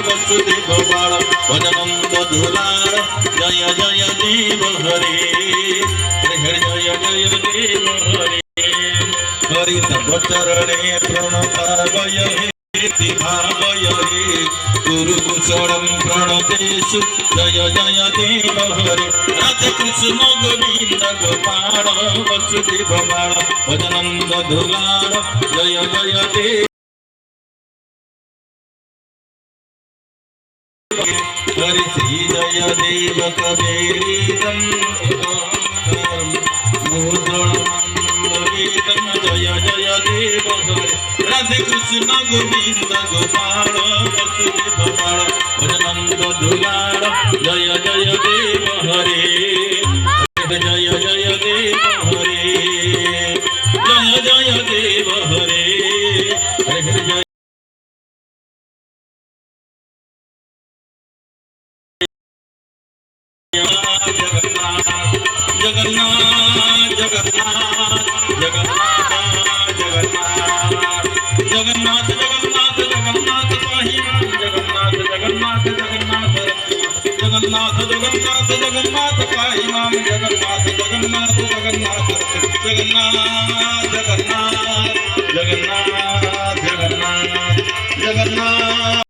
वसुदेव बाळ भजनंद धुलाळ जय जय देव हरे हरे जय जय देव हरे हरि तव चरणे प्रणतावय हे भावय हे गुरु कुशलम प्रणतेषु जय जय देव हरे राधे कृष्ण गोविंद गोपाल वसुदेव बाळ भजनंद धुलाळ जय जय देव हरि श्री जय देव कबीरम जय जय देव हरे राधे कृष्ण गोविंद गोपाल वसुदेव बाळ भजनंद धुलाळ जय जय देव हरे जय जय देव हरे जय जय देव हरे हरे जय जगन्नाथ जगन्नाथ जगन्नाथ जगन्नाथ जगन्नाथ जगन्नाथ जगन्नाथ जगन्नाथ पाहि जगन्नाथ जगन्नाथ जगन्नाथ जगन्नाथ जगन्नाथ जगन्नाथ पाहि माम जगन्नाथ जगन्नाथ जगन्नाथ जगन्नाथ जगन्नाथ जगन्नाथ जगन्नाथ जगन्नाथ